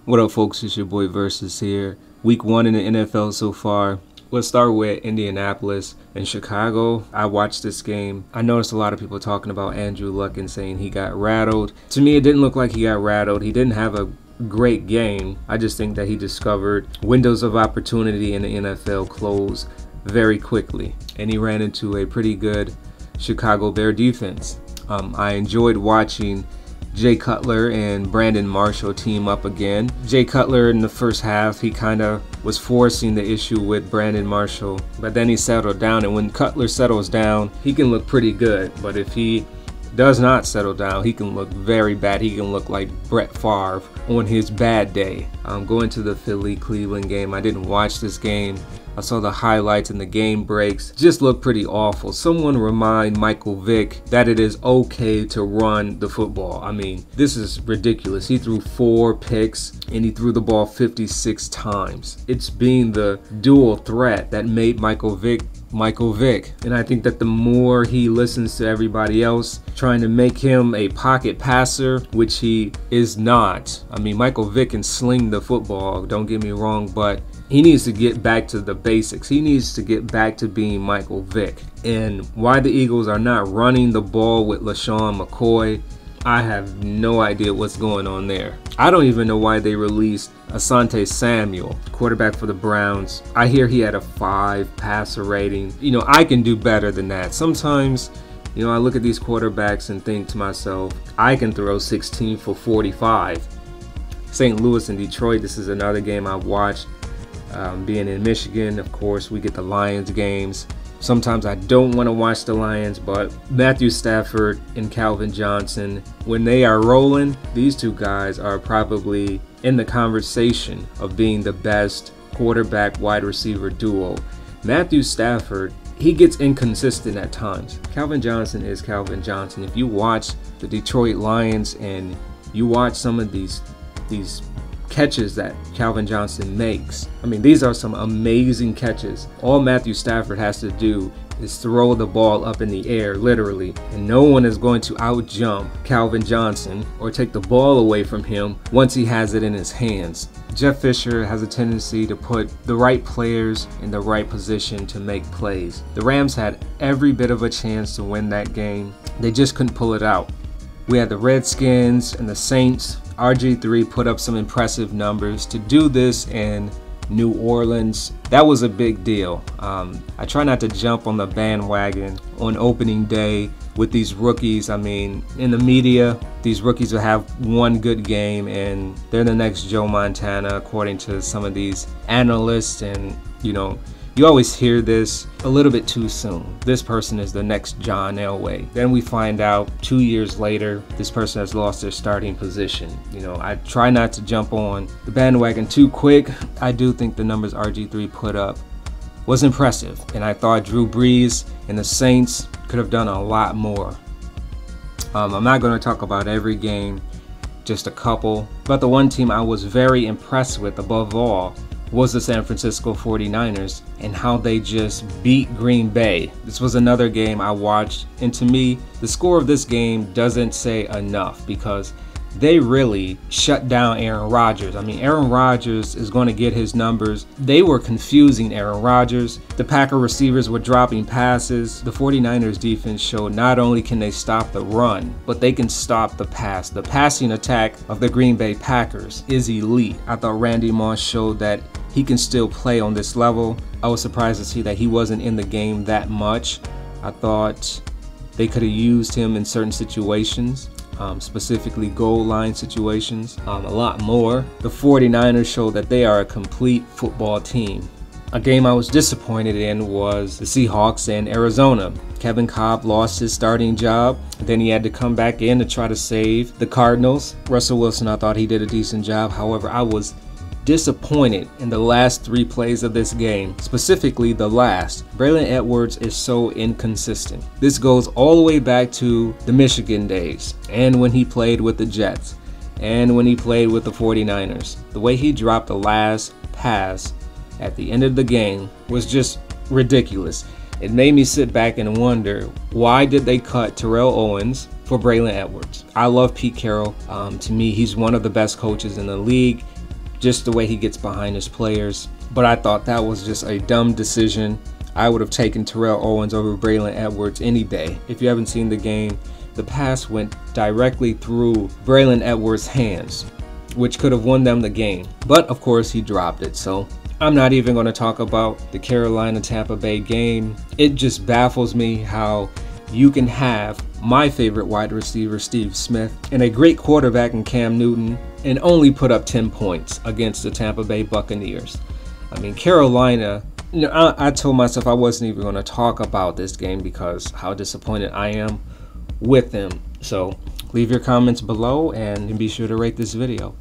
What up, folks? It's your boy Versus here. Week 1 in the NFL so far. Let's start with Indianapolis and Chicago. I watched this game. I noticed a lot of people talking about Andrew Luck and saying he got rattled. To me, it didn't look like he got rattled. He didn't have a great game. I just think that he discovered windows of opportunity in the NFL close very quickly. And he ran into a pretty good Chicago Bear defense. I enjoyed watching Cutler and Brandon Marshall team up again. Cutler in the first half, he kind of was forcing the issue with Brandon Marshall, but then he settled down, and when Cutler settles down, he can look pretty good. But if he does not settle down, he can look very bad. He can look like Brett Favre on his bad day. Going to the Philly-Cleveland game, I didn't watch this game. I saw the highlights and the game breaks. Just looked pretty awful. Someone remind Michael Vick that it is okay to run the football. I mean, this is ridiculous. He threw 4 picks and he threw the ball 56 times. It's being the dual threat that made Michael Vick. And I think that the more he listens to everybody else trying to make him a pocket passer, which he is not. I mean, Michael Vick can sling the football, don't get me wrong, but he needs to get back to the basics. He needs to get back to being Michael Vick. And why the Eagles are not running the ball with LaShawn McCoy, I have no idea what's going on there. I don't even know why they released Asante Samuel, quarterback for the Browns. I hear he had a 5 passer rating. You know, I can do better than that. Sometimes, you know, I look at these quarterbacks and think to myself, I can throw 16 for 45. St. Louis and Detroit, this is another game I've watched. Being in Michigan, of course, we get the Lions games. Sometimes I don't want to watch the Lions, but Matthew Stafford and Calvin Johnson, when they are rolling, these two guys are probably in the conversation of being the best quarterback wide receiver duo. Matthew Stafford, he gets inconsistent at times. Calvin Johnson is Calvin Johnson. If you watch the Detroit Lions and you watch some of these catches that Calvin Johnson makes, I mean, these are some amazing catches. All Matthew Stafford has to do is throw the ball up in the air, literally, and no one is going to outjump Calvin Johnson or take the ball away from him once he has it in his hands. Jeff Fisher has a tendency to put the right players in the right position to make plays. The Rams had every bit of a chance to win that game. They just couldn't pull it out. We had the Redskins and the Saints. RG3 put up some impressive numbers. To do this in New Orleans, that was a big deal. I try not to jump on the bandwagon on opening day with these rookies. I mean, in the media, these rookies will have one good game and they're the next Joe Montana, according to some of these analysts. And, you know, you always hear this a little bit too soon. This person is the next John Elway. Then we find out 2 years later, this person has lost their starting position. You know, I try not to jump on the bandwagon too quick. I do think the numbers RG3 put up was impressive. And I thought Drew Brees and the Saints could have done a lot more. I'm not going to talk about every game, just a couple. But the one team I was very impressed with above all was the San Francisco 49ers and how they just beat Green Bay. This was another game I watched, and to me, the score of this game doesn't say enough because they really shut down Aaron Rodgers. I mean, Aaron Rodgers is going to get his numbers. They were confusing Aaron Rodgers. The Packer receivers were dropping passes. The 49ers defense showed not only can they stop the run, but they can stop the pass. The passing attack of the Green Bay Packers is elite. I thought Randy Moss showed that he can still play on this level. I was surprised to see that he wasn't in the game that much. I thought they could have used him in certain situations. Specifically goal line situations, a lot more. The 49ers showed that they are a complete football team. A game I was disappointed in was the Seahawks and Arizona. Kevin Kolb lost his starting job. Then he had to come back in to try to save the Cardinals. Russell Wilson, I thought he did a decent job. However, I was disappointed in the last 3 plays of this game, specifically the last. Braylon Edwards is so inconsistent. This goes all the way back to the Michigan days and when he played with the Jets and when he played with the 49ers. The way he dropped the last pass at the end of the game was just ridiculous. It made me sit back and wonder, why did they cut Terrell Owens for Braylon Edwards? I love Pete Carroll. To me, he's one of the best coaches in the league. just the way he gets behind his players. But I thought that was just a dumb decision. I would have taken Terrell Owens over Braylon Edwards any day. If you haven't seen the game, the pass went directly through Braylon Edwards' hands, which could have won them the game. But of course he dropped it, so I'm not even going to talk about the Carolina-Tampa Bay game. It just baffles me how you can have my favorite wide receiver, Steve Smith, and a great quarterback in Cam Newton, and only put up 10 points against the Tampa Bay Buccaneers. I mean, Carolina, I told myself I wasn't even going to talk about this game because how disappointed I am with them. So leave your comments below and be sure to rate this video.